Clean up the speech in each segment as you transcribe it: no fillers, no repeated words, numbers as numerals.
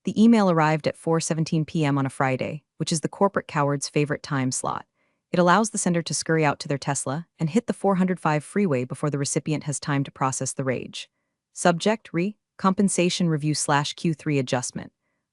The email arrived at 4:17 p.m. on a Friday, which is the corporate coward's favorite time slot. It allows the sender to scurry out to their Tesla and hit the 405 freeway before the recipient has time to process the rage. Subject: compensation review/Q3 adjustment.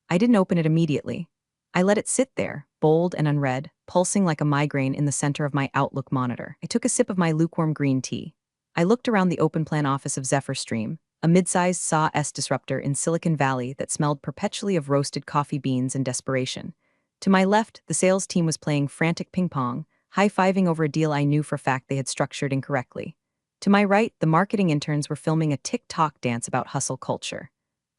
I didn't open it immediately. I let it sit there, bold and unread, pulsing like a migraine in the center of my Outlook monitor. I took a sip of my lukewarm green tea. I looked around the open plan office of Zephyr Stream, a mid-sized SAW disruptor in Silicon Valley that smelled perpetually of roasted coffee beans and desperation. To my left, the sales team was playing frantic ping-pong, high-fiving over a deal I knew for a fact they had structured incorrectly. To my right, the marketing interns were filming a TikTok dance about hustle culture.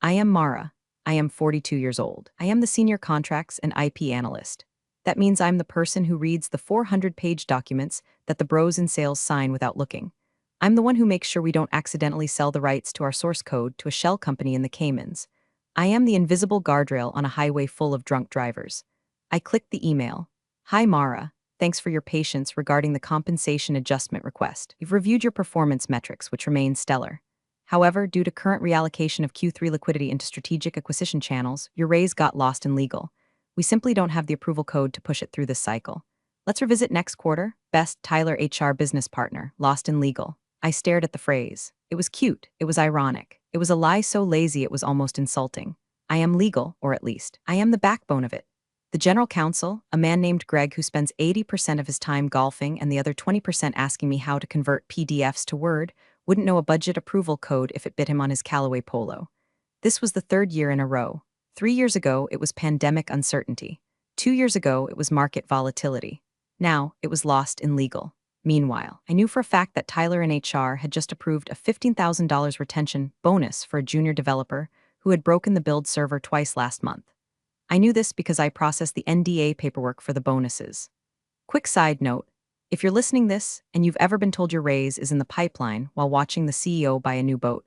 I am Mara. I am 42 years old. I am the senior contracts and IP analyst. That means I'm the person who reads the 400-page documents that the bros in sales sign without looking. I'm the one who makes sure we don't accidentally sell the rights to our source code to a shell company in the Caymans. I am the invisible guardrail on a highway full of drunk drivers. I clicked the email. Hi Mara, thanks for your patience regarding the compensation adjustment request. You've reviewed your performance metrics, which remain stellar. However, due to current reallocation of Q3 liquidity into strategic acquisition channels, your raise got lost in legal. We simply don't have the approval code to push it through this cycle. Let's revisit next quarter. Best Tyler HR business partner, lost in legal. I stared at the phrase. It was cute. It was ironic. It was a lie so lazy it was almost insulting. I am legal, or at least, I am the backbone of it. The general counsel, a man named Greg who spends 80% of his time golfing and the other 20% asking me how to convert PDFs to Word, wouldn't know a budget approval code if it bit him on his Callaway polo. This was the third year in a row. 3 years ago, it was pandemic uncertainty. 2 years ago, it was market volatility. Now, it was lost in legal. Meanwhile, I knew for a fact that Tyler in HR had just approved a $15,000 retention bonus for a junior developer who had broken the build server twice last month. I knew this because I processed the NDA paperwork for the bonuses. Quick side note, if you're listening this and you've ever been told your raise is in the pipeline while watching the CEO buy a new boat,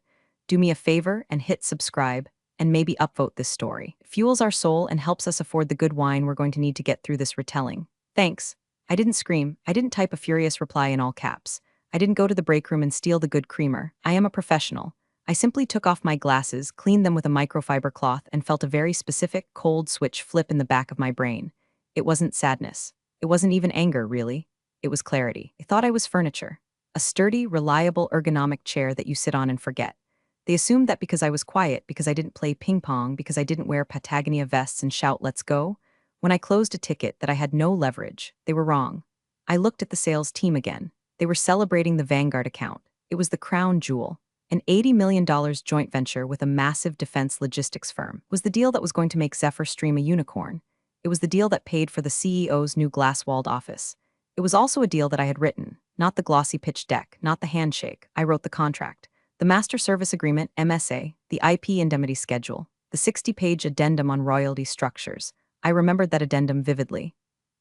do me a favor and hit subscribe and maybe upvote this story. It fuels our soul and helps us afford the good wine we're going to need to get through this retelling. Thanks. I didn't scream. I didn't type a furious reply in all caps. I didn't go to the break room and steal the good creamer. I am a professional. I simply took off my glasses, cleaned them with a microfiber cloth, and felt a very specific, cold switch flip in the back of my brain. It wasn't sadness. It wasn't even anger, really. It was clarity. I thought I was furniture. A sturdy, reliable, ergonomic chair that you sit on and forget. They assumed that because I was quiet, because I didn't play ping pong, because I didn't wear Patagonia vests and shout, "Let's go," when I closed a ticket that I had no leverage. They were wrong. I looked at the sales team again. They were celebrating the Vanguard account. It was the crown jewel. An $80 million joint venture with a massive defense logistics firm was the deal that was going to make Zephyr Stream a unicorn. It was the deal that paid for the CEO's new glass-walled office. It was also a deal that I had written, not the glossy pitch deck, not the handshake. I wrote the contract, the Master Service Agreement, MSA, the IP indemnity schedule, the 60-page addendum on royalty structures. I remembered that addendum vividly.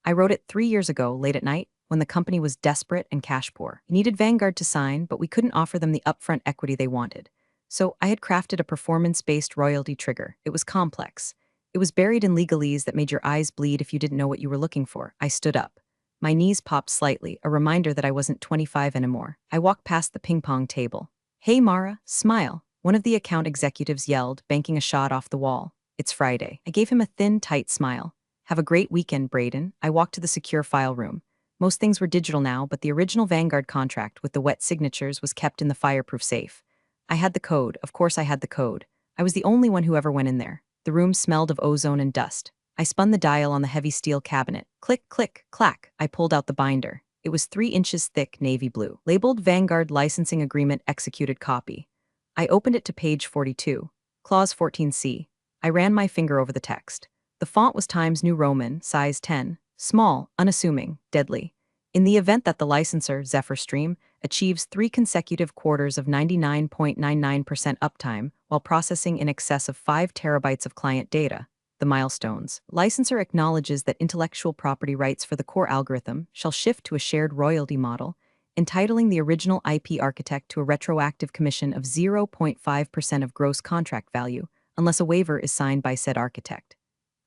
I wrote it 3 years ago, late at night, when the company was desperate and cash poor. It needed Vanguard to sign, but we couldn't offer them the upfront equity they wanted. So I had crafted a performance-based royalty trigger. It was complex. It was buried in legalese that made your eyes bleed if you didn't know what you were looking for. I stood up. My knees popped slightly, a reminder that I wasn't 25 anymore. I walked past the ping-pong table. "Hey Mara, smile," one of the account executives yelled, banking a shot off the wall. "It's Friday." I gave him a thin, tight smile. "Have a great weekend, Braden." I walked to the secure file room. Most things were digital now, but the original Vanguard contract with the wet signatures was kept in the fireproof safe. I had the code. Of course I had the code. I was the only one who ever went in there. The room smelled of ozone and dust. I spun the dial on the heavy steel cabinet. Click, click, clack. I pulled out the binder. It was 3 inches thick, navy blue, labeled Vanguard Licensing Agreement Executed Copy. I opened it to page 42, Clause 14C. I ran my finger over the text. The font was Times New Roman, size 10, small, unassuming, deadly. In the event that the licensor, Zephyr Stream, achieves 3 consecutive quarters of 99.99% uptime while processing in excess of 5 terabytes of client data, the milestones, licensor acknowledges that intellectual property rights for the core algorithm shall shift to a shared royalty model, entitling the original IP architect to a retroactive commission of 0.5% of gross contract value, unless a waiver is signed by said architect.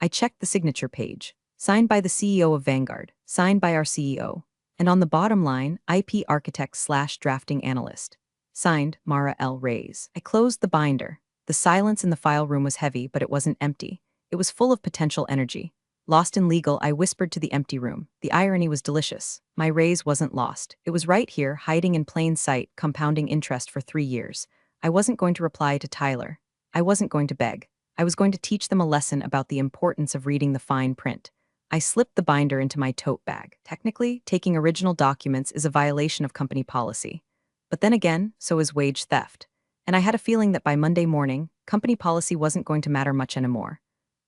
I checked the signature page. Signed by the CEO of Vanguard, signed by our CEO, and on the bottom line, IP architect/drafting analyst. Signed, Mara L. Reyes. I closed the binder. The silence in the file room was heavy, but it wasn't empty. It was full of potential energy. Lost in legal, I whispered to the empty room. The irony was delicious. My raise wasn't lost. It was right here, hiding in plain sight, compounding interest for 3 years. I wasn't going to reply to Tyler. I wasn't going to beg. I was going to teach them a lesson about the importance of reading the fine print. I slipped the binder into my tote bag. Technically, taking original documents is a violation of company policy. But then again, so is wage theft. And I had a feeling that by Monday morning, company policy wasn't going to matter much anymore.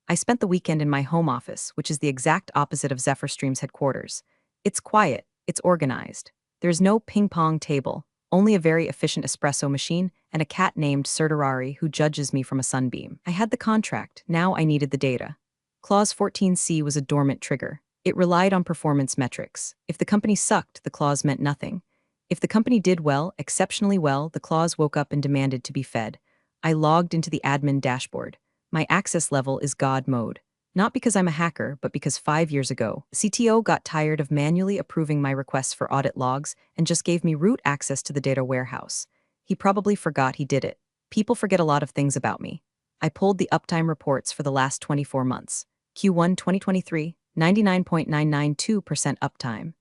I spent the weekend in my home office, which is the exact opposite of Zephyr Stream's headquarters. It's quiet, it's organized. There's no ping-pong table, only a very efficient espresso machine and a cat named Sertarari who judges me from a sunbeam. I had the contract, now I needed the data. Clause 14C was a dormant trigger. It relied on performance metrics. If the company sucked, the clause meant nothing. If the company did well, exceptionally well, the clause woke up and demanded to be fed. I logged into the admin dashboard. My access level is God mode. Not because I'm a hacker, but because 5 years ago, the CTO got tired of manually approving my requests for audit logs and just gave me root access to the data warehouse. He probably forgot he did it. People forget a lot of things about me. I pulled the uptime reports for the last 24 months. Q1 2023, 99.992% uptime.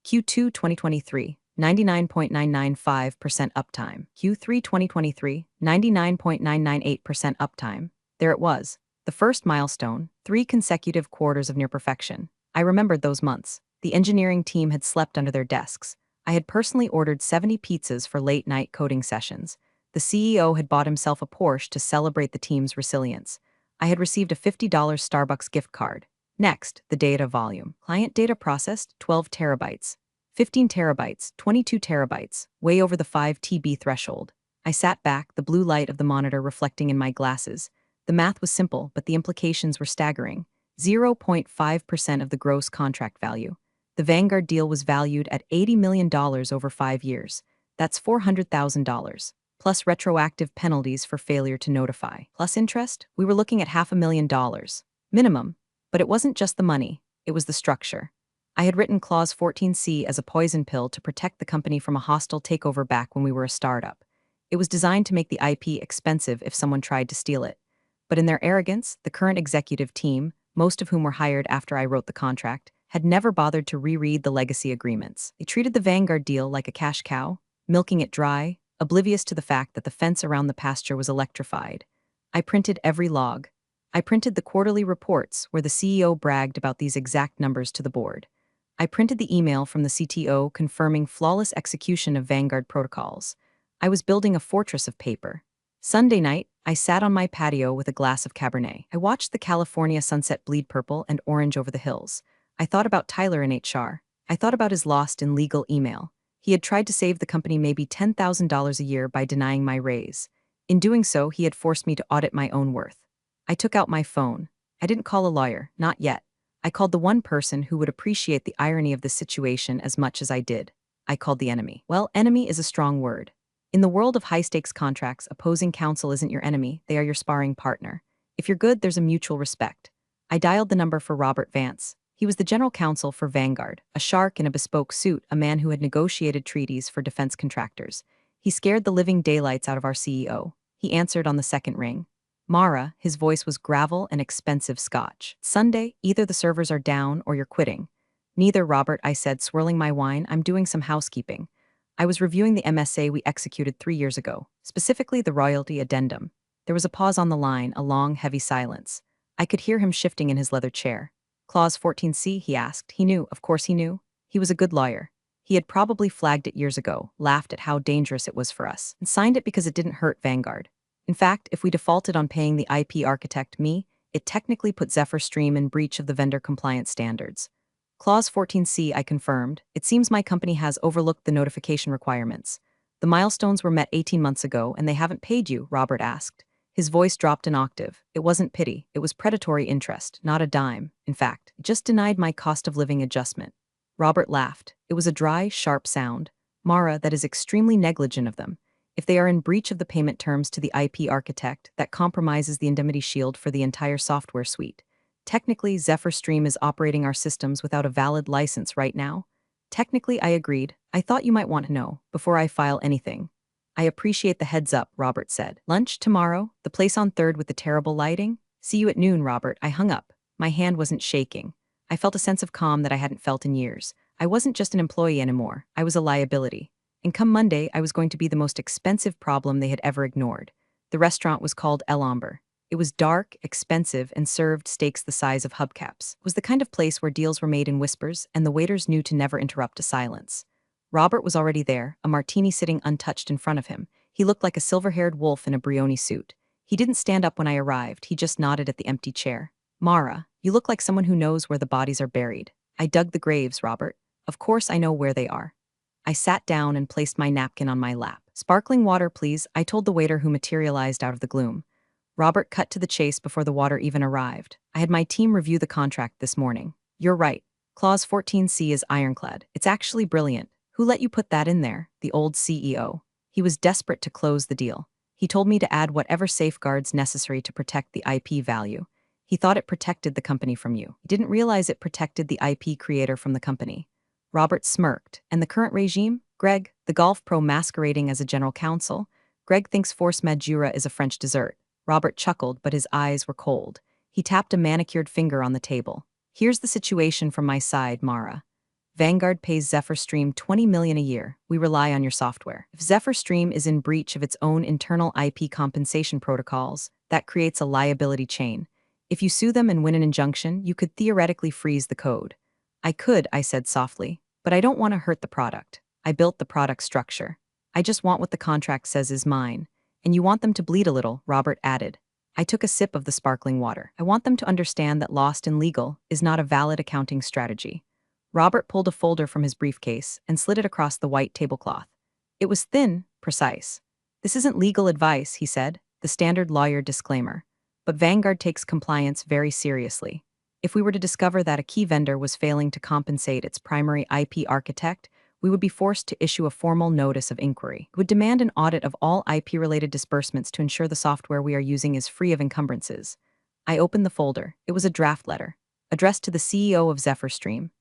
Q2 2023, 99.995% uptime. Q3 2023, 99.998% uptime. There it was. The first milestone, 3 consecutive quarters of near perfection. I remembered those months. The engineering team had slept under their desks. I had personally ordered 70 pizzas for late-night coding sessions. The CEO had bought himself a Porsche to celebrate the team's resilience. I had received a $50 Starbucks gift card. Next, the data volume. Client data processed, 12 terabytes. 15 terabytes, 22 terabytes, way over the 5 TB threshold. I sat back, the blue light of the monitor reflecting in my glasses. The math was simple, but the implications were staggering. 0.5% of the gross contract value. The Vanguard deal was valued at $80 million over 5 years. That's $400,000. Plus retroactive penalties for failure to notify. Plus interest, we were looking at $500,000. Minimum. But it wasn't just the money, it was the structure. I had written Clause 14C as a poison pill to protect the company from a hostile takeover back when we were a startup. It was designed to make the IP expensive if someone tried to steal it. But in their arrogance, the current executive team, most of whom were hired after I wrote the contract, had never bothered to reread the legacy agreements. They treated the Vanguard deal like a cash cow, milking it dry, oblivious to the fact that the fence around the pasture was electrified. I printed every log. I printed the quarterly reports where the CEO bragged about these exact numbers to the board. I printed the email from the CTO confirming flawless execution of Vanguard protocols. I was building a fortress of paper. Sunday night, I sat on my patio with a glass of Cabernet. I watched the California sunset bleed purple and orange over the hills. I thought about Tyler in HR. I thought about his lost in legal email. He had tried to save the company maybe $10,000 a year by denying my raise. In doing so, he had forced me to audit my own worth. I took out my phone. I didn't call a lawyer, not yet. I called the one person who would appreciate the irony of this situation as much as I did. I called the enemy. Well, enemy is a strong word. In the world of high-stakes contracts, opposing counsel isn't your enemy, they are your sparring partner. If you're good, there's a mutual respect. I dialed the number for Robert Vance. He was the general counsel for Vanguard, a shark in a bespoke suit, a man who had negotiated treaties for defense contractors. He scared the living daylights out of our CEO. He answered on the second ring. Mara, his voice was gravel and expensive scotch. Sunday, either the servers are down or you're quitting. Neither, Robert, I said, swirling my wine. I'm doing some housekeeping. I was reviewing the MSA we executed 3 years ago, specifically the royalty addendum. There was a pause on the line, a long, heavy silence. I could hear him shifting in his leather chair. Clause 14C, he asked. He knew, of course he knew. He was a good lawyer. He had probably flagged it years ago, laughed at how dangerous it was for us, and signed it because it didn't hurt Vanguard. In fact, if we defaulted on paying the IP architect, me, it technically put Zephyr Stream in breach of the vendor compliance standards. Clause 14C, I confirmed. It seems my company has overlooked the notification requirements. The milestones were met 18 months ago and they haven't paid you, Robert asked. His voice dropped an octave. It wasn't pity. It was predatory interest, not a dime. In fact, it just denied my cost of living adjustment. Robert laughed. It was a dry, sharp sound. Mara, that is extremely negligent of them. If they are in breach of the payment terms to the IP architect, that compromises the indemnity shield for the entire software suite. Technically, Zephyr Stream is operating our systems without a valid license right now. Technically, I agreed. I thought you might want to know, before I file anything. I appreciate the heads up, Robert said. Lunch tomorrow? The place on 3rd with the terrible lighting? See you at noon, Robert. I hung up. My hand wasn't shaking. I felt a sense of calm that I hadn't felt in years. I wasn't just an employee anymore. I was a liability. And come Monday, I was going to be the most expensive problem they had ever ignored. The restaurant was called El Amber. It was dark, expensive, and served steaks the size of hubcaps. It was the kind of place where deals were made in whispers, and the waiters knew to never interrupt a silence. Robert was already there, a martini sitting untouched in front of him. He looked like a silver-haired wolf in a Brioni suit. He didn't stand up when I arrived, he just nodded at the empty chair. Mara, you look like someone who knows where the bodies are buried. I dug the graves, Robert. Of course I know where they are. I sat down and placed my napkin on my lap. Sparkling water, please, I told the waiter who materialized out of the gloom. Robert cut to the chase before the water even arrived. I had my team review the contract this morning. You're right. Clause 14C is ironclad. It's actually brilliant. Who let you put that in there? The old CEO. He was desperate to close the deal. He told me to add whatever safeguards necessary to protect the IP value. He thought it protected the company from you. He didn't realize it protected the IP creator from the company. Robert smirked. And the current regime? Greg, the golf pro masquerading as a general counsel? Greg thinks force majeure is a French dessert. Robert chuckled, but his eyes were cold. He tapped a manicured finger on the table. Here's the situation from my side, Mara. Vanguard pays Zephyr Stream $20 million a year. We rely on your software. If Zephyr Stream is in breach of its own internal IP compensation protocols, that creates a liability chain. If you sue them and win an injunction, you could theoretically freeze the code. I could, I said softly, but I don't want to hurt the product. I built the product structure. I just want what the contract says is mine. And you want them to bleed a little, Robert added. I took a sip of the sparkling water. I want them to understand that lost in legal is not a valid accounting strategy. Robert pulled a folder from his briefcase and slid it across the white tablecloth. It was thin, precise. This isn't legal advice, he said, the standard lawyer disclaimer. But Vanguard takes compliance very seriously. If we were to discover that a key vendor was failing to compensate its primary IP architect, we would be forced to issue a formal notice of inquiry. It would demand an audit of all IP-related disbursements to ensure the software we are using is free of encumbrances. I opened the folder. It was a draft letter, addressed to the CEO of Zephyr Stream.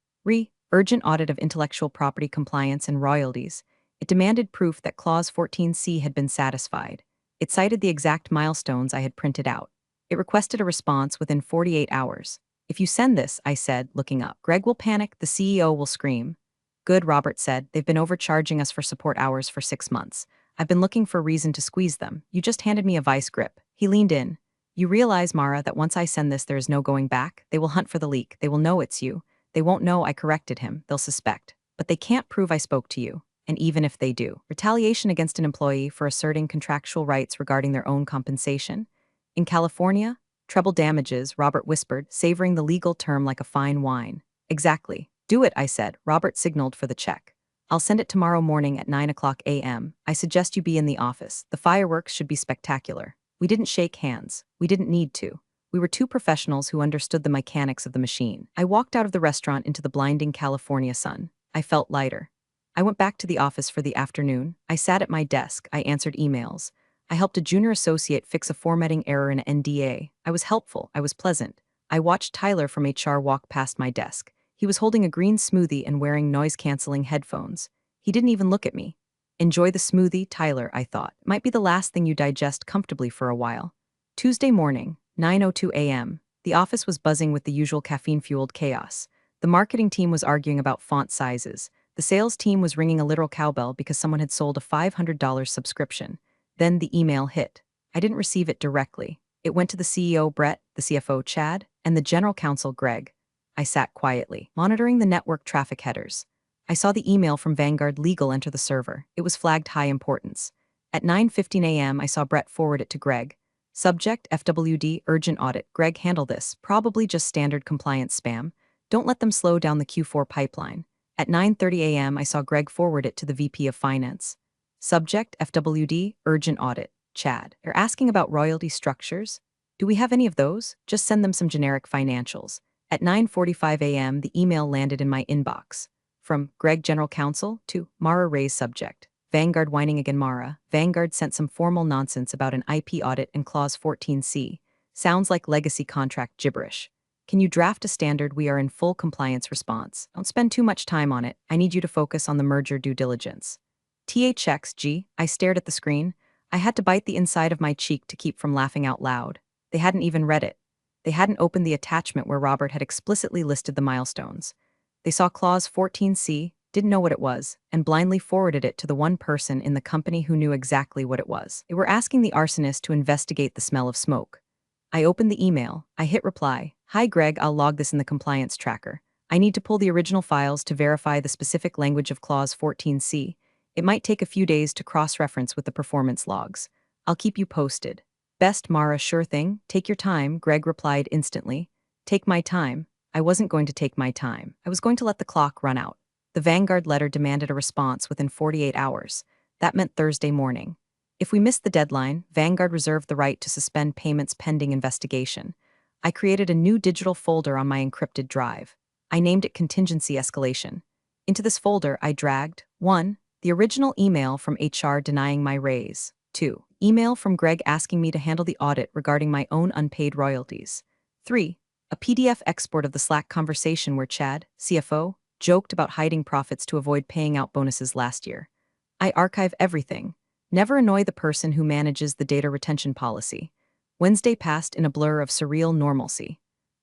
Urgent audit of intellectual property compliance and royalties. It demanded proof that Clause 14C had been satisfied. It cited the exact milestones I had printed out. It requested a response within 48 hours. If you send this, I said, looking up. Greg will panic, the CEO will scream. Good, Robert said. They've been overcharging us for support hours for 6 months. I've been looking for a reason to squeeze them. You just handed me a vice grip. He leaned in. You realize, Mara, that once I send this, there is no going back? They will hunt for the leak. They will know it's you. They won't know I corrected him. They'll suspect. But they can't prove I spoke to you. And even if they do, retaliation against an employee for asserting contractual rights regarding their own compensation? In California? Treble damages, Robert whispered, savoring the legal term like a fine wine. Exactly. Do it, I said. Robert signaled for the check. I'll send it tomorrow morning at 9 o'clock a.m. I suggest you be in the office. The fireworks should be spectacular. We didn't shake hands. We didn't need to. We were two professionals who understood the mechanics of the machine. I walked out of the restaurant into the blinding California sun. I felt lighter. I went back to the office for the afternoon. I sat at my desk. I answered emails. I helped a junior associate fix a formatting error in an NDA. I was helpful. I was pleasant. I watched Tyler from HR walk past my desk. He was holding a green smoothie and wearing noise-canceling headphones. He didn't even look at me. Enjoy the smoothie, Tyler, I thought. Might be the last thing you digest comfortably for a while. Tuesday morning, 9:02 a.m. The office was buzzing with the usual caffeine-fueled chaos. The marketing team was arguing about font sizes. The sales team was ringing a literal cowbell because someone had sold a $500 subscription. Then the email hit. I didn't receive it directly. It went to the CEO, Brett, the CFO, Chad, and the general counsel, Greg. I sat quietly, monitoring the network traffic headers. I saw the email from Vanguard Legal enter the server. It was flagged high importance. At 9:15 a.m., I saw Brett forward it to Greg. Subject, FWD, urgent audit. Greg, handle this. Probably just standard compliance spam. Don't let them slow down the Q4 pipeline. At 9:30 a.m., I saw Greg forward it to the VP of Finance. Subject, FWD, urgent audit. Chad. They're asking about royalty structures. Do we have any of those? Just send them some generic financials. At 9:45 a.m., the email landed in my inbox. From Greg, General Counsel, to Mara Ray's subject. Vanguard whining again. Mara. Vanguard sent some formal nonsense about an IP audit and Clause 14C. Sounds like legacy contract gibberish. Can you draft a standard we are in full compliance response? Don't spend too much time on it. I need you to focus on the merger due diligence. THXG. I stared at the screen. I had to bite the inside of my cheek to keep from laughing out loud. They hadn't even read it. They hadn't opened the attachment where Robert had explicitly listed the milestones. They saw Clause 14C, didn't know what it was, and blindly forwarded it to the one person in the company who knew exactly what it was. They were asking the arsonist to investigate the smell of smoke. I opened the email. I hit reply. Hi Greg, I'll log this in the compliance tracker. I need to pull the original files to verify the specific language of Clause 14C. It might take a few days to cross-reference with the performance logs. I'll keep you posted. Best Mara, sure thing. Take your time, Greg replied instantly. Take my time. I wasn't going to take my time. I was going to let the clock run out. The Vanguard letter demanded a response within 48 hours. That meant Thursday morning. If we missed the deadline, Vanguard reserved the right to suspend payments pending investigation. I created a new digital folder on my encrypted drive. I named it Contingency Escalation. Into this folder, I dragged 1. The original email from HR denying my raise. 2. Email from Greg asking me to handle the audit regarding my own unpaid royalties. 3. A PDF export of the Slack conversation where Chad, CFO, joked about hiding profits to avoid paying out bonuses last year. I archive everything. Never annoy the person who manages the data retention policy. Wednesday passed in a blur of surreal normalcy.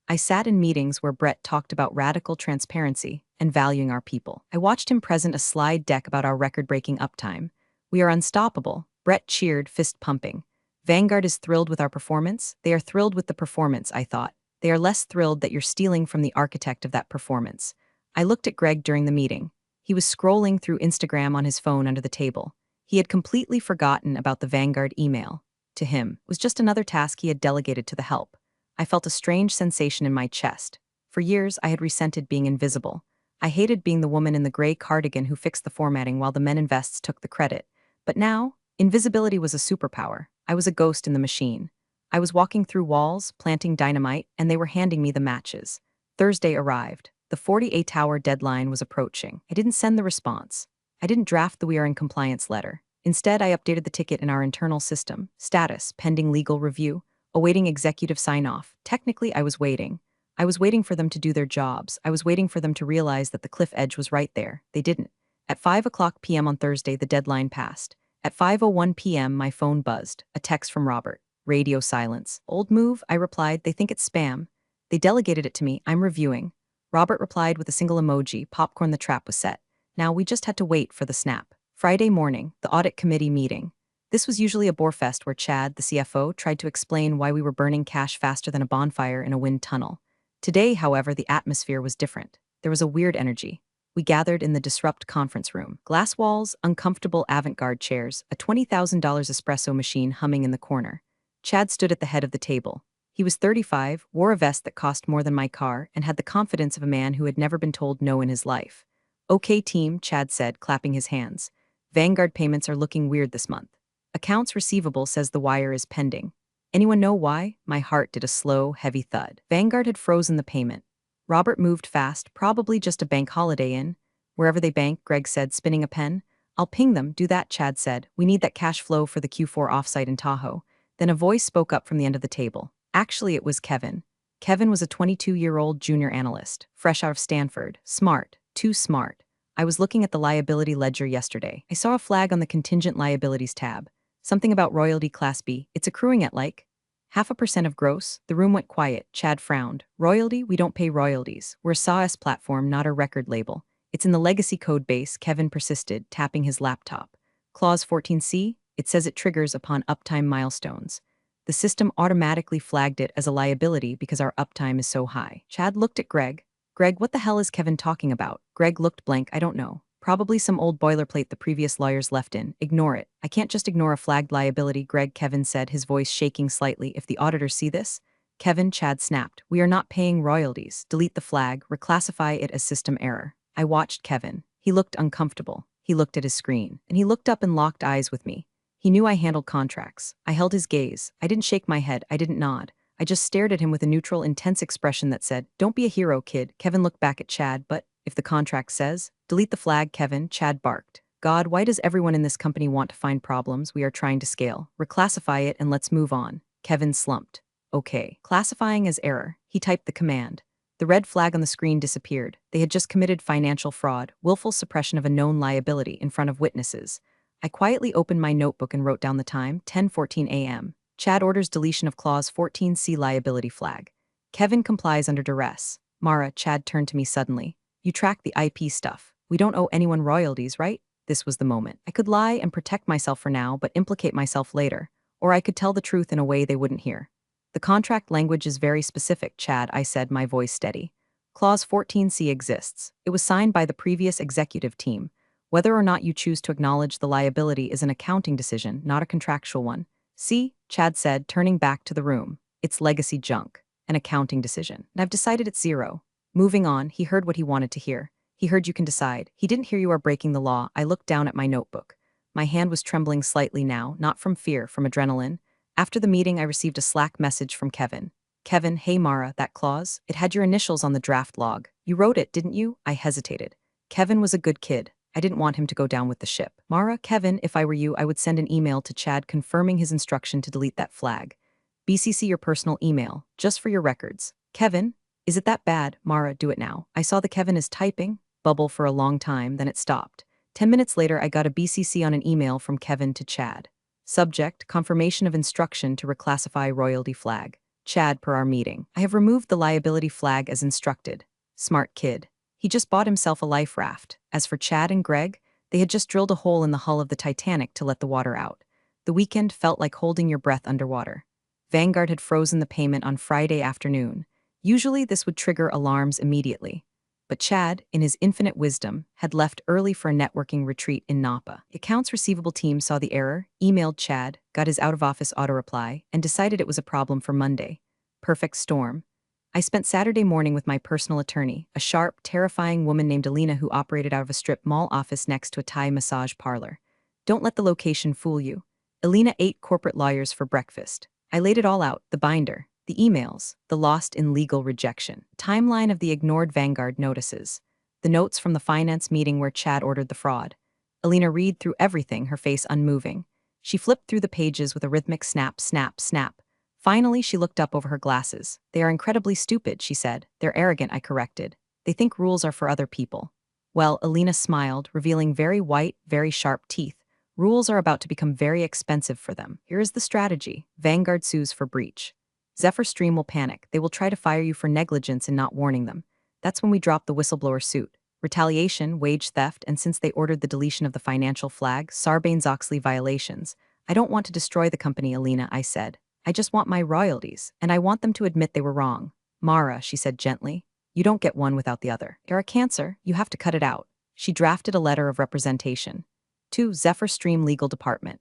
I sat in meetings where Brett talked about radical transparency and valuing our people. I watched him present a slide deck about our record-breaking uptime. We are unstoppable. Brett cheered, fist pumping. Vanguard is thrilled with our performance. They are thrilled with the performance, I thought. They are less thrilled that you're stealing from the architect of that performance. I looked at Greg during the meeting. He was scrolling through Instagram on his phone under the table. He had completely forgotten about the Vanguard email. To him, it was just another task he had delegated to the help. I felt a strange sensation in my chest. For years, I had resented being invisible. I hated being the woman in the gray cardigan who fixed the formatting while the men in vests took the credit. But now, invisibility was a superpower. I was a ghost in the machine. I was walking through walls, planting dynamite, and they were handing me the matches. Thursday arrived. The 48-hour deadline was approaching. I didn't send the response. I didn't draft the "We are in compliance" letter. Instead, I updated the ticket in our internal system. Status, pending legal review, awaiting executive sign-off. Technically, I was waiting. I was waiting for them to do their jobs. I was waiting for them to realize that the cliff edge was right there. They didn't. At 5 p.m. on Thursday, the deadline passed. At 5:01 p.m., my phone buzzed. A text from Robert. Radio silence. Old move, I replied. They think it's spam. They delegated it to me. I'm reviewing. Robert replied with a single emoji. Popcorn, the trap was set. Now we just had to wait for the snap. Friday morning, the audit committee meeting. This was usually a borefest where Chad, the CFO, tried to explain why we were burning cash faster than a bonfire in a wind tunnel. Today, however, the atmosphere was different. There was a weird energy. We gathered in the Disrupt conference room. Glass walls, uncomfortable avant-garde chairs, a $20,000 espresso machine humming in the corner. Chad stood at the head of the table. He was 35, wore a vest that cost more than my car, and had the confidence of a man who had never been told no in his life. Okay team, Chad said, clapping his hands. Vanguard payments are looking weird this month. Accounts receivable says the wire is pending. Anyone know why? My heart did a slow, heavy thud. Vanguard had frozen the payment. Robert moved fast, probably just a bank holiday in. Wherever they bank, Greg said, spinning a pen. I'll ping them, do that, Chad said. We need that cash flow for the Q4 offsite in Tahoe. Then a voice spoke up from the end of the table. Actually, it was Kevin. Kevin was a 22-year-old junior analyst, fresh out of Stanford. Smart. Too smart. I was looking at the liability ledger yesterday. I saw a flag on the contingent liabilities tab. Something about royalty class B. It's accruing at like 0.5% of gross. The room went quiet. Chad frowned. Royalty? We don't pay royalties. We're a SaaS platform, not a record label. It's in the legacy code base, Kevin persisted, tapping his laptop. Clause 14C? It says it triggers upon uptime milestones. The system automatically flagged it as a liability because our uptime is so high. Chad looked at Greg. Greg, what the hell is Kevin talking about? Greg looked blank. I don't know. Probably some old boilerplate the previous lawyers left in. Ignore it. I can't just ignore a flagged liability, Kevin said, his voice shaking slightly. If the auditors see this? Kevin, Chad snapped. We are not paying royalties. Delete the flag. Reclassify it as system error. I watched Kevin. He looked uncomfortable. He looked at his screen. And he looked up and locked eyes with me. He knew I handled contracts. I held his gaze. I didn't shake my head. I didn't nod. I just stared at him with a neutral, intense expression that said, "Don't be a hero, kid." Kevin looked back at Chad. But if the contract says, delete the flag, Kevin, Chad barked. God, why does everyone in this company want to find problems? We are trying to scale. Reclassify it and let's move on. Kevin slumped. Okay. Classifying as error. He typed the command. The red flag on the screen disappeared. They had just committed financial fraud, willful suppression of a known liability in front of witnesses. I quietly opened my notebook and wrote down the time, 10:14 a.m. Chad orders deletion of Clause 14C liability flag. Kevin complies under duress. Mara, Chad turned to me suddenly. You track the IP stuff. We don't owe anyone royalties, right? This was the moment. I could lie and protect myself for now, but implicate myself later. Or I could tell the truth in a way they wouldn't hear. The contract language is very specific, Chad, I said, my voice steady. Clause 14C exists. It was signed by the previous executive team. Whether or not you choose to acknowledge the liability is an accounting decision, not a contractual one. See, Chad said, turning back to the room. It's legacy junk. An accounting decision. And I've decided it's zero. Moving on, he heard what he wanted to hear. He heard you can decide. He didn't hear you are breaking the law. I looked down at my notebook. My hand was trembling slightly now, not from fear, from adrenaline. After the meeting, I received a Slack message from Kevin. Kevin, hey Mara, that clause? It had your initials on the draft log. You wrote it, didn't you? I hesitated. Kevin was a good kid. I didn't want him to go down with the ship. Mara, Kevin, if I were you, I would send an email to Chad confirming his instruction to delete that flag. BCC your personal email, just for your records. Kevin, is it that bad? Mara, do it now. I saw the Kevin is typing, bubble for a long time, then it stopped. 10 minutes later, I got a BCC on an email from Kevin to Chad. Subject, confirmation of instruction to reclassify royalty flag. Chad, per our meeting. I have removed the liability flag as instructed. Smart kid. He just bought himself a life raft. As for Chad and Greg, they had just drilled a hole in the hull of the Titanic to let the water out. The weekend felt like holding your breath underwater. Vanguard had frozen the payment on Friday afternoon. Usually this would trigger alarms immediately. But Chad, in his infinite wisdom, had left early for a networking retreat in Napa. The accounts receivable team saw the error, emailed Chad, got his out-of-office auto-reply, and decided it was a problem for Monday. Perfect storm. I spent Saturday morning with my personal attorney, a sharp, terrifying woman named Alina who operated out of a strip mall office next to a Thai massage parlor. Don't let the location fool you. Alina ate corporate lawyers for breakfast. I laid it all out, the binder, the emails, the lost in legal rejection, timeline of the ignored Vanguard notices, the notes from the finance meeting where Chad ordered the fraud. Alina read through everything, her face unmoving. She flipped through the pages with a rhythmic snap, snap, snap. Finally, she looked up over her glasses. They are incredibly stupid, she said. They're arrogant, I corrected. They think rules are for other people. Well, Alina smiled, revealing very white, very sharp teeth. Rules are about to become very expensive for them. Here is the strategy. Vanguard sues for breach. Zephyr Stream will panic. They will try to fire you for negligence in not warning them. That's when we drop the whistleblower suit. Retaliation, wage theft, and since they ordered the deletion of the financial flag, Sarbanes-Oxley violations. I don't want to destroy the company, Alina, I said. I just want my royalties, and I want them to admit they were wrong. Mara, she said gently, you don't get one without the other. You're a cancer, you have to cut it out. She drafted a letter of representation. To Zephyr Stream Legal Department.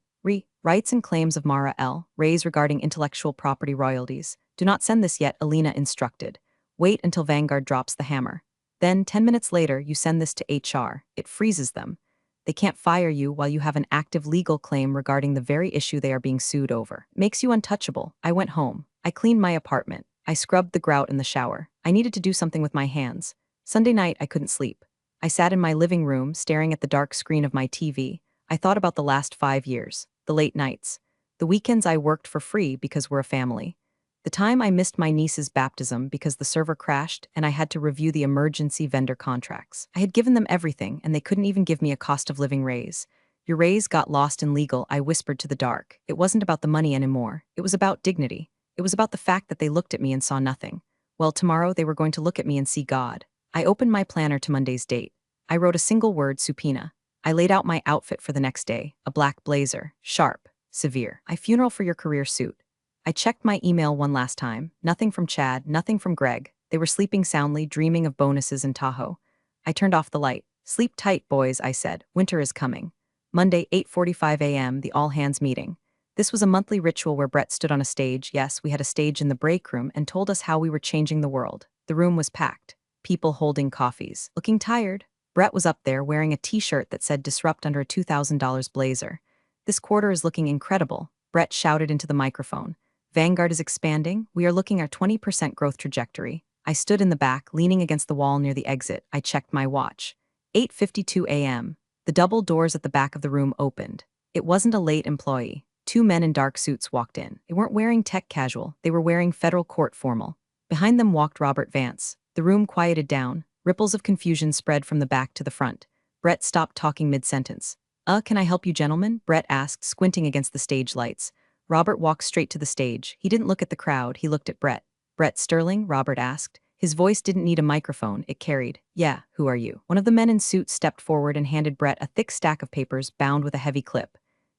Rights and claims of Mara L. Raise regarding intellectual property royalties. Do not send this yet, Alina instructed. Wait until Vanguard drops the hammer. Then, 10 minutes later, you send this to HR. It freezes them. They can't fire you while you have an active legal claim regarding the very issue they are being sued over. Makes you untouchable. I went home. I cleaned my apartment. I scrubbed the grout in the shower. I needed to do something with my hands. Sunday night, I couldn't sleep. I sat in my living room, staring at the dark screen of my TV. I thought about the last 5 years, the late nights, the weekends I worked for free because we're a family, the time I missed my niece's baptism because the server crashed and I had to review the emergency vendor contracts. I had given them everything and they couldn't even give me a cost of living raise. Your raise got lost in legal, I whispered to the dark. It wasn't about the money anymore. It was about dignity. It was about the fact that they looked at me and saw nothing. Well, tomorrow they were going to look at me and see God. I opened my planner to Monday's date. I wrote a single word, subpoena. I laid out my outfit for the next day, a black blazer, sharp, severe. A funeral for your career suit. I checked my email one last time. Nothing from Chad, nothing from Greg. They were sleeping soundly, dreaming of bonuses in Tahoe. I turned off the light. Sleep tight, boys, I said. Winter is coming. Monday, 8:45 a.m., the all-hands meeting. This was a monthly ritual where Brett stood on a stage. Yes, we had a stage in the break room and told us how we were changing the world. The room was packed. People holding coffees. Looking tired. Brett was up there wearing a t-shirt that said disrupt under a $2,000 blazer. This quarter is looking incredible, Brett shouted into the microphone. Vanguard is expanding. We are looking at a 20% growth trajectory. I stood in the back, leaning against the wall near the exit. I checked my watch. 8:52 a.m. The double doors at the back of the room opened. It wasn't a late employee. 2 men in dark suits walked in. They weren't wearing tech casual. They were wearing federal court formal. Behind them walked Robert Vance. The room quieted down. Ripples of confusion spread from the back to the front. Brett stopped talking mid-sentence. Can I help you, gentlemen? Brett asked, squinting against the stage lights. Robert walked straight to the stage. He didn't look at the crowd, he looked at Brett. Brett Sterling, Robert asked. His voice didn't need a microphone, it carried. Yeah, who are you? One of the men in suits stepped forward and handed Brett a thick stack of papers bound with a heavy clip.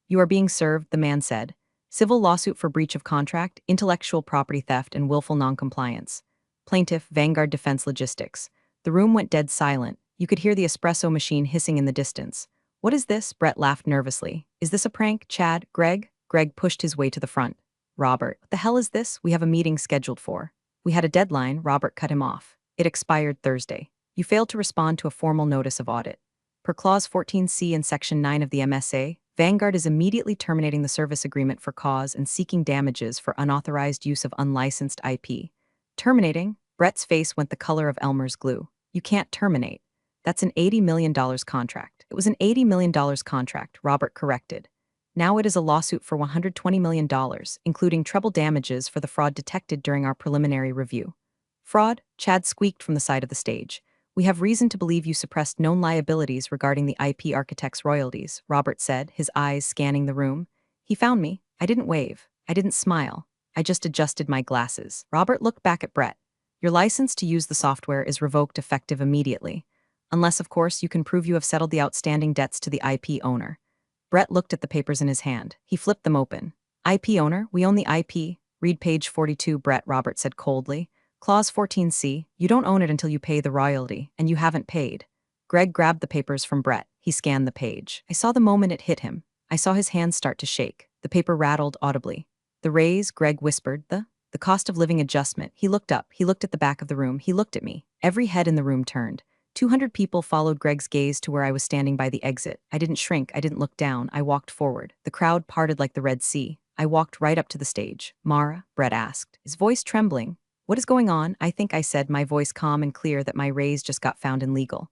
You are being served, the man said. Civil lawsuit for breach of contract, intellectual property theft, and willful noncompliance. Plaintiff, Vanguard Defense Logistics. The room went dead silent. You could hear the espresso machine hissing in the distance. What is this? Brett laughed nervously. Is this a prank, Chad? Greg? Greg pushed his way to the front. Robert, what the hell is this? We have a meeting scheduled for. We had a deadline, Robert cut him off. It expired Thursday. You failed to respond to a formal notice of audit. Per Clause 14C in Section 9 of the MSA, Vanguard is immediately terminating the service agreement for cause and seeking damages for unauthorized use of unlicensed IP. Terminating? Brett's face went the color of Elmer's glue. You can't terminate. That's an $80 million contract. It was an $80 million contract, Robert corrected. Now it is a lawsuit for $120 million, including treble damages for the fraud detected during our preliminary review. Fraud? Chad squeaked from the side of the stage. We have reason to believe you suppressed known liabilities regarding the IP architect's royalties, Robert said, his eyes scanning the room. He found me. I didn't wave. I didn't smile. I just adjusted my glasses. Robert looked back at Brett. Your license to use the software is revoked effective immediately. Unless, of course, you can prove you have settled the outstanding debts to the IP owner. Brett looked at the papers in his hand. He flipped them open. IP owner, we own the IP. Read page 42, Brett, Robert said coldly. Clause 14C, you don't own it until you pay the royalty, and you haven't paid. Greg grabbed the papers from Brett. He scanned the page. I saw the moment it hit him. I saw his hands start to shake. The paper rattled audibly. The raise, Greg whispered, the cost of living adjustment. He looked up. He looked at the back of the room. He looked at me. Every head in the room turned. 200 people followed Greg's gaze to where I was standing by the exit. I didn't shrink. I didn't look down. I walked forward. The crowd parted like the Red Sea. I walked right up to the stage. Mara? Brett asked, his voice trembling. What is going on? I think I said, my voice calm and clear, that my raise just got found illegal.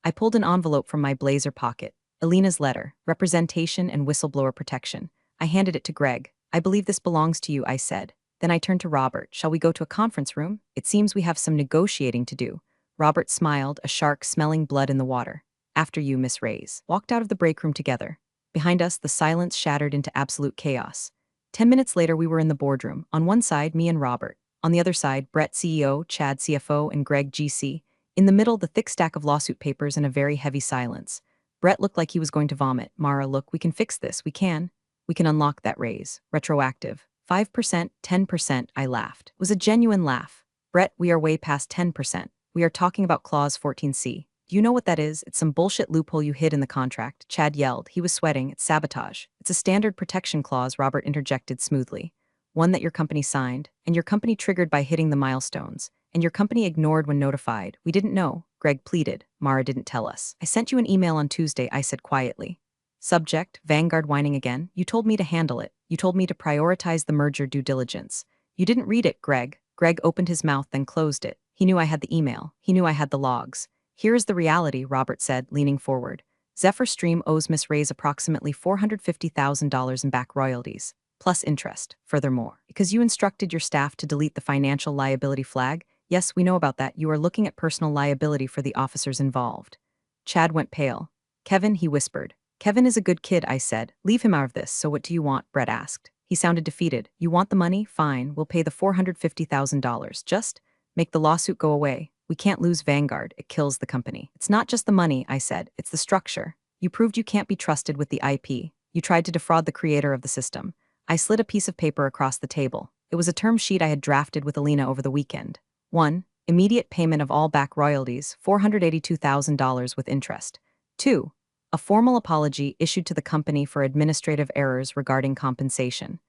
I pulled an envelope from my blazer pocket. Alina's letter, representation and whistleblower protection. I handed it to Greg. I believe this belongs to you, I said. Then I turned to Robert. Shall we go to a conference room? It seems we have some negotiating to do. Robert smiled, a shark smelling blood in the water. After you, Miss Reyes. Walked out of the break room together. Behind us, the silence shattered into absolute chaos. 10 minutes later, we were in the boardroom. On one side, me and Robert. On the other side, Brett CEO, Chad CFO, and Greg GC. In the middle, the thick stack of lawsuit papers and a very heavy silence. Brett looked like he was going to vomit. Mara, look, we can fix this. We can. We can unlock that raise. Retroactive. 5%, 10%, I laughed. It was a genuine laugh. Brett, we are way past 10%. We are talking about Clause 14C. Do you know what that is? It's some bullshit loophole you hid in the contract. Chad yelled. He was sweating. It's sabotage. It's a standard protection clause, Robert interjected smoothly. One that your company signed, and your company triggered by hitting the milestones, and your company ignored when notified. We didn't know, Greg pleaded. Mara didn't tell us. I sent you an email on Tuesday, I said quietly. Subject, Vanguard whining again. You told me to handle it. You told me to prioritize the merger due diligence. You didn't read it, Greg. Greg opened his mouth, then closed it. He knew I had the email. He knew I had the logs. Here is the reality, Robert said, leaning forward. Zephyr Stream owes Miss Reyes approximately $450,000 in back royalties, plus interest. Furthermore, because you instructed your staff to delete the financial liability flag, yes, we know about that, you are looking at personal liability for the officers involved. Chad went pale. Kevin, he whispered. Kevin is a good kid, I said. Leave him out of this, so what do you want? Brett asked. He sounded defeated. You want the money? Fine, we'll pay the $450,000. Just make the lawsuit go away. We can't lose Vanguard. It kills the company. It's not just the money, I said. It's the structure. You proved you can't be trusted with the IP. You tried to defraud the creator of the system. I slid a piece of paper across the table. It was a term sheet I had drafted with Alina over the weekend. 1. Immediate payment of all back royalties, $482,000 with interest. 2. A formal apology issued to the company for administrative errors regarding compensation.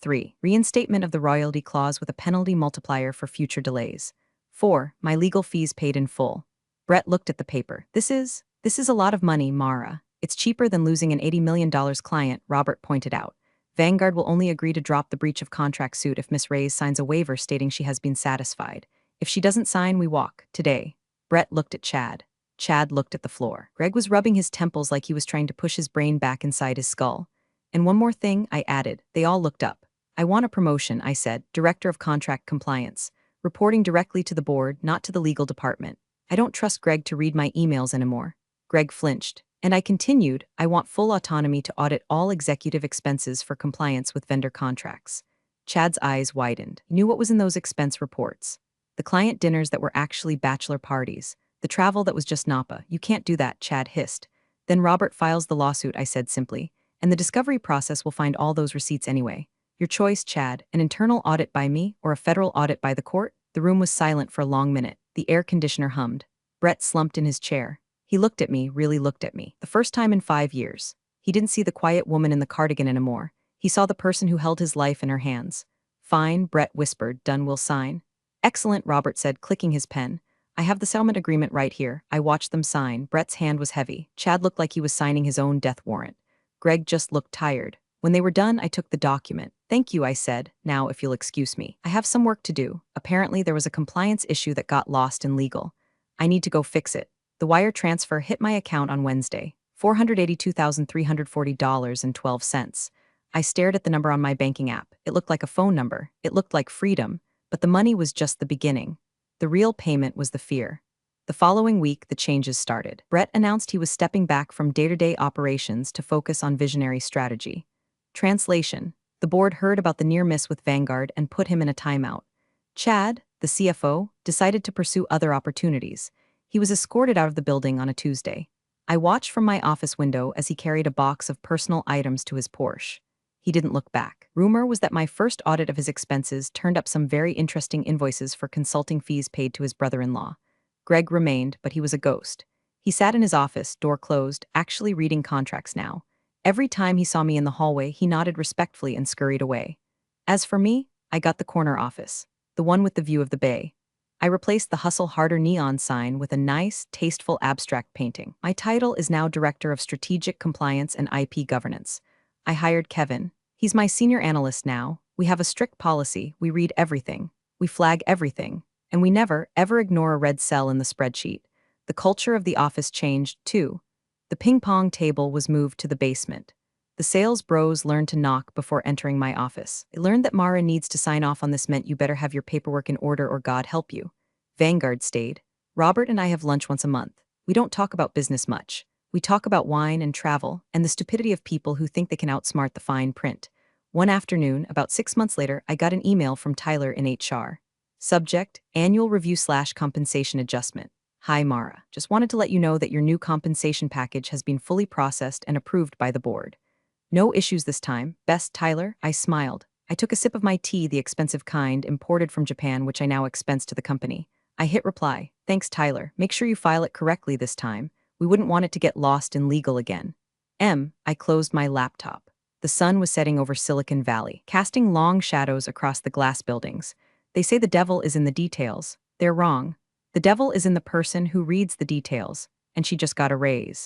3. Reinstatement of the royalty clause with a penalty multiplier for future delays. 4. My legal fees paid in full. Brett looked at the paper. This is a lot of money, Mara. It's cheaper than losing an $80 million client, Robert pointed out. Vanguard will only agree to drop the breach of contract suit if Miss Reyes signs a waiver stating she has been satisfied. If she doesn't sign, we walk. Today. Brett looked at Chad. Chad looked at the floor. Greg was rubbing his temples like he was trying to push his brain back inside his skull. And one more thing, I added. They all looked up. I want a promotion, I said, Director of Contract Compliance. Reporting directly to the board, not to the legal department. I don't trust Greg to read my emails anymore. Greg flinched. And I continued, I want full autonomy to audit all executive expenses for compliance with vendor contracts. Chad's eyes widened. He knew what was in those expense reports. The client dinners that were actually bachelor parties. The travel that was just Napa. You can't do that, Chad hissed. Then Robert files the lawsuit, I said simply. And the discovery process will find all those receipts anyway. Your choice, Chad, an internal audit by me or a federal audit by the court? The room was silent for a long minute. The air conditioner hummed. Brett slumped in his chair. He looked at me, really looked at me. The first time in 5 years. He didn't see the quiet woman in the cardigan anymore. He saw the person who held his life in her hands. Fine, Brett whispered, done, we'll sign. Excellent, Robert said, clicking his pen. I have the settlement agreement right here. I watched them sign. Brett's hand was heavy. Chad looked like he was signing his own death warrant. Greg just looked tired. When they were done, I took the document. Thank you, I said. Now, if you'll excuse me. I have some work to do. Apparently, there was a compliance issue that got lost in legal. I need to go fix it. The wire transfer hit my account on Wednesday. $482,340.12. I stared at the number on my banking app. It looked like a phone number. It looked like freedom. But the money was just the beginning. The real payment was the fear. The following week, the changes started. Brett announced he was stepping back from day-to-day operations to focus on visionary strategy. Translation: the board heard about the near miss with Vanguard and put him in a timeout. Chad, the CFO, decided to pursue other opportunities. He was escorted out of the building on a Tuesday. I watched from my office window as he carried a box of personal items to his Porsche. He didn't look back. Rumor was that my first audit of his expenses turned up some very interesting invoices for consulting fees paid to his brother-in-law. Greg remained, but he was a ghost. He sat in his office, door closed, actually reading contracts now. Every time he saw me in the hallway, he nodded respectfully and scurried away. As for me, I got the corner office, the one with the view of the bay. I replaced the Hustle Harder neon sign with a nice, tasteful abstract painting. My title is now Director of Strategic Compliance and IP Governance. I hired Kevin. He's my senior analyst now. We have a strict policy. We read everything. We flag everything. And we never, ever ignore a red cell in the spreadsheet. The culture of the office changed, too. The ping-pong table was moved to the basement. The sales bros learned to knock before entering my office. I learned that Mara needs to sign off on this meant you better have your paperwork in order or God help you. Vanguard stayed. Robert and I have lunch once a month. We don't talk about business much. We talk about wine and travel and the stupidity of people who think they can outsmart the fine print. One afternoon, about 6 months later, I got an email from Tyler in HR. Subject: Annual Review/Compensation Adjustment. Hi Mara, just wanted to let you know that your new compensation package has been fully processed and approved by the board. No issues this time. Best, Tyler. I smiled. I took a sip of my tea, the expensive kind, imported from Japan, which I now expense to the company. I hit reply. Thanks, Tyler. Make sure you file it correctly this time. We wouldn't want it to get lost in legal again. I closed my laptop. The sun was setting over Silicon Valley, casting long shadows across the glass buildings. They say the devil is in the details. They're wrong. The devil is in the person who reads the details, and she just got a raise.